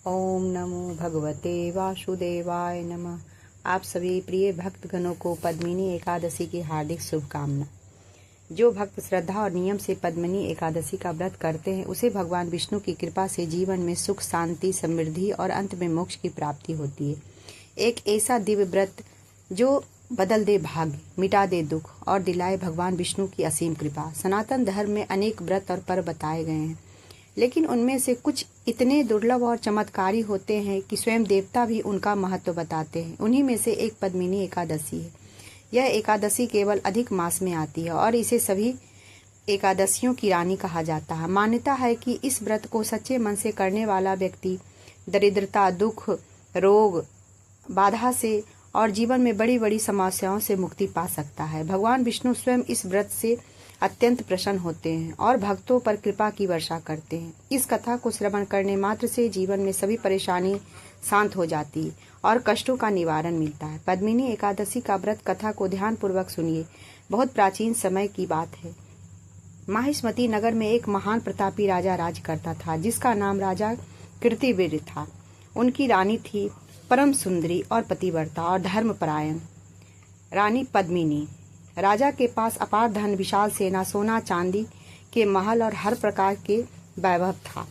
ओम नमो भगवते वासुदेवाय नमः। आप सभी प्रिय भक्तगणों को पद्मिनी एकादशी की हार्दिक शुभकामना। जो भक्त श्रद्धा और नियम से पद्मिनी एकादशी का व्रत करते हैं उसे भगवान विष्णु की कृपा से जीवन में सुख, शांति, समृद्धि और अंत में मोक्ष की प्राप्ति होती है। एक ऐसा दिव्य व्रत जो बदल दे भाग्य, मिटा दे दुख और दिलाए भगवान विष्णु की असीम कृपा। सनातन धर्म में अनेक व्रत और पर्व बताए गए हैं, लेकिन उनमें से कुछ इतने दुर्लभ और चमत्कारी होते हैं कि स्वयं देवता भी उनका महत्व बताते हैं। उन्हीं में से एक पद्मिनी एकादशी है। यह एकादशी केवल अधिक मास में आती है और इसे सभी एकादशियों की रानी कहा जाता है। मान्यता है कि इस व्रत को सच्चे मन से करने वाला व्यक्ति दरिद्रता, दुख, रोग, बाधा से और जीवन में बड़ी बड़ी समस्याओं से मुक्ति पा सकता है। भगवान विष्णु स्वयं इस व्रत से अत्यंत प्रसन्न होते हैं और भक्तों पर कृपा की वर्षा करते हैं। इस कथा को श्रवण करने मात्र से जीवन में सभी परेशानी शांत हो जाती है और कष्टों का निवारण मिलता है। पद्मिनी एकादशी का व्रत कथा को ध्यान पूर्वक सुनिए। बहुत प्राचीन समय की बात है। माहिष्मती नगर में एक महान प्रतापी राजा राज करता था, जिसका नाम राजा कीर्तिवीर्य था। उनकी रानी थी परम सुंदरी और पतिव्रता और धर्मपरायण रानी पद्मिनी। राजा के पास अपार धन, विशाल सेना, सोना चांदी के महल और हर प्रकार के वैभव था।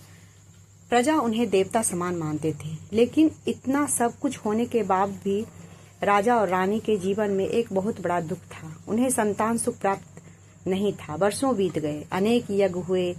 प्रजा उन्हें देवता समान मानते थे, लेकिन इतना सब कुछ होने के बाद भी राजा और रानी के जीवन में एक बहुत बड़ा दुख था। उन्हें संतान सुख प्राप्त नहीं था। वर्षों बीत गए, अनेक यज्ञ हुए,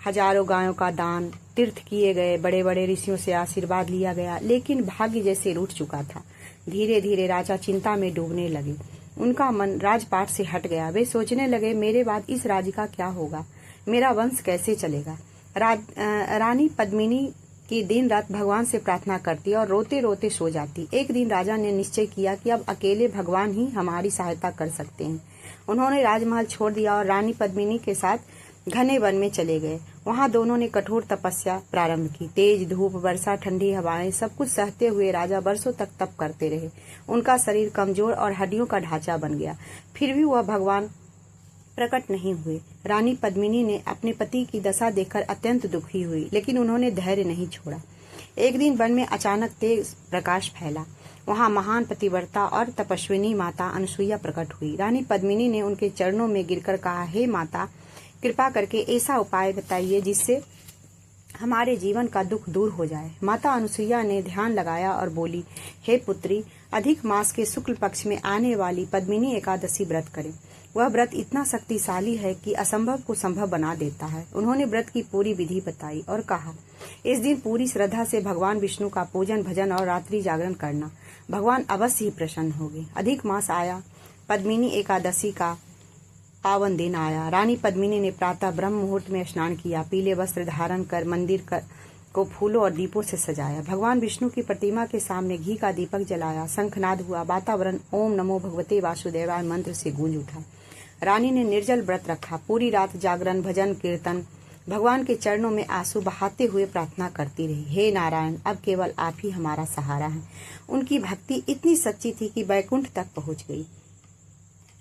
हजारों गायों का दान, तीर्थ किए गए, बड़े बड़े ऋषियों से आशीर्वाद लिया गया, लेकिन भाग्य जैसे रूठ चुका था। धीरे धीरे राजा चिंता में डूबने लगे। उनका मन राजपाट से हट गया। वे सोचने लगे, मेरे बाद इस राज्य का क्या होगा, मेरा वंश कैसे चलेगा। रानी पद्मिनी की दिन रात भगवान से प्रार्थना करती और रोते रोते सो जाती। एक दिन राजा ने निश्चय किया कि अब अकेले भगवान ही हमारी सहायता कर सकते हैं। उन्होंने राजमहल छोड़ दिया और रानी पद्मिनी के साथ घने वन में चले गए। वहां दोनों ने कठोर तपस्या प्रारंभ की। तेज धूप, वर्षा, ठंडी हवाएं, सब कुछ सहते हुए राजा वर्षों तक तप करते रहे। उनका शरीर कमजोर और हड्डियों का ढांचा बन गया, फिर भी वह भगवान प्रकट नहीं हुए। रानी पद्मिनी ने अपने पति की दशा देखकर अत्यंत दुखी हुई, लेकिन उन्होंने धैर्य नहीं छोड़ा। एक दिन वन में अचानक तेज प्रकाश फैला। वहां महान पतिव्रता और तपस्विनी माता अनसुईया प्रकट हुई। रानी पद्मिनी ने उनके चरणों में गिरकर कहा, हे माता, कृपा करके ऐसा उपाय बताइए जिससे हमारे जीवन का दुख दूर हो जाए। माता अनसुईया ने ध्यान लगाया और बोली, हे पुत्री, अधिक मास के शुक्ल पक्ष में आने वाली पद्मिनी एकादशी व्रत करें। वह व्रत इतना शक्तिशाली है कि असंभव को संभव बना देता है। उन्होंने व्रत की पूरी विधि बताई और कहा, इस दिन पूरी श्रद्धा से भगवान विष्णु का पूजन, भजन और रात्रि जागरण करना। भगवान अवश्य ही प्रसन्न होंगे। अधिक मास आया, पद्मिनी एकादशी का पावन दिन आया। रानी पद्मिनी ने प्रातः ब्रह्म मुहूर्त में स्नान किया, पीले वस्त्र धारण कर मंदिर को फूलों और दीपों से सजाया। भगवान विष्णु की प्रतिमा के सामने घी का दीपक जलाया। शंखनाद हुआ। वातावरण ओम नमो भगवते वासुदेवाय मंत्र से गूंज उठा। रानी ने निर्जल व्रत रखा। पूरी रात जागरण, भजन, कीर्तन, भगवान के चरणों में आंसू बहाते हुए प्रार्थना करती रही, हे नारायण, अब केवल आप ही हमारा सहारा हैं। उनकी भक्ति इतनी सच्ची थी कि वैकुंठ तक पहुंच गई।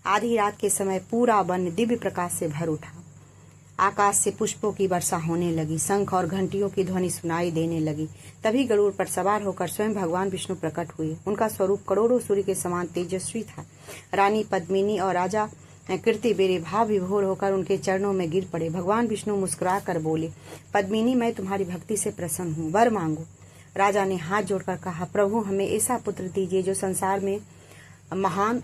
आधी रात के समय पूरा वन दिव्य प्रकाश से भर उठा। आकाश से पुष्पों की वर्षा होने लगी। शंख और घंटियों की ध्वनि सुनाई देने लगी। तभी गरुड़ पर सवार होकर स्वयं भगवान विष्णु प्रकट हुए। उनका स्वरूप करोड़ों सूर्य के समान तेजस्वी था। रानी पद्मिनी और राजा कीर्तिवीर्य भाव विभोर होकर उनके चरणों में गिर पड़े। भगवान विष्णु मुस्कुरा कर बोले, पद्मिनी, मैं तुम्हारी भक्ति से प्रसन्न हूँ, वर मांगो। राजा ने हाथ जोड़कर कहा, प्रभु, हमें ऐसा पुत्र दीजिए जो संसार में महान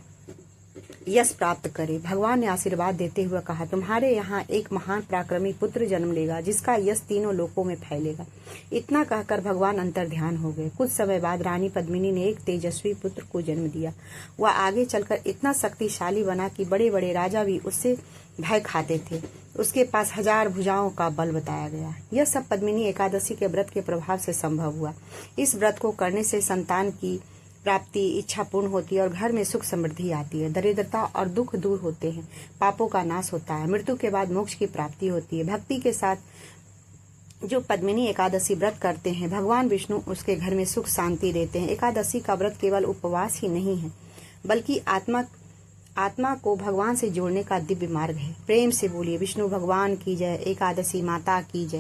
यश प्राप्त करे। भगवान ने आशीर्वाद देते हुए कहा, तुम्हारे यहाँ एक महान पराक्रमी पुत्र जन्म लेगा, जिसका यश तीनों लोकों में फैलेगा। इतना कहकर भगवान अंतर ध्यान हो गए। कुछ समय बाद रानी पद्मिनी ने एक तेजस्वी पुत्र को जन्म दिया। वह आगे चलकर इतना शक्तिशाली बना कि बड़े बड़े राजा भी उससे भय खाते थे। उसके पास 1000 भुजाओं का बल बताया गया। यह सब पद्मिनी एकादशी के व्रत के प्रभाव से संभव हुआ। इस व्रत को करने से संतान की प्राप्ति, इच्छा पूर्ण होती है और घर में सुख समृद्धि आती है। दरिद्रता और दुख दूर होते हैं, पापों का नाश होता है, मृत्यु के बाद मोक्ष की प्राप्ति होती है। भक्ति के साथ जो पद्मिनी एकादशी व्रत करते हैं, भगवान विष्णु उसके घर में सुख शांति देते हैं। एकादशी का व्रत केवल उपवास ही नहीं है, बल्कि आत्मा को भगवान से जोड़ने का दिव्य मार्ग है। प्रेम से बोलिए, विष्णु भगवान की जय, एकादशी माता की जय।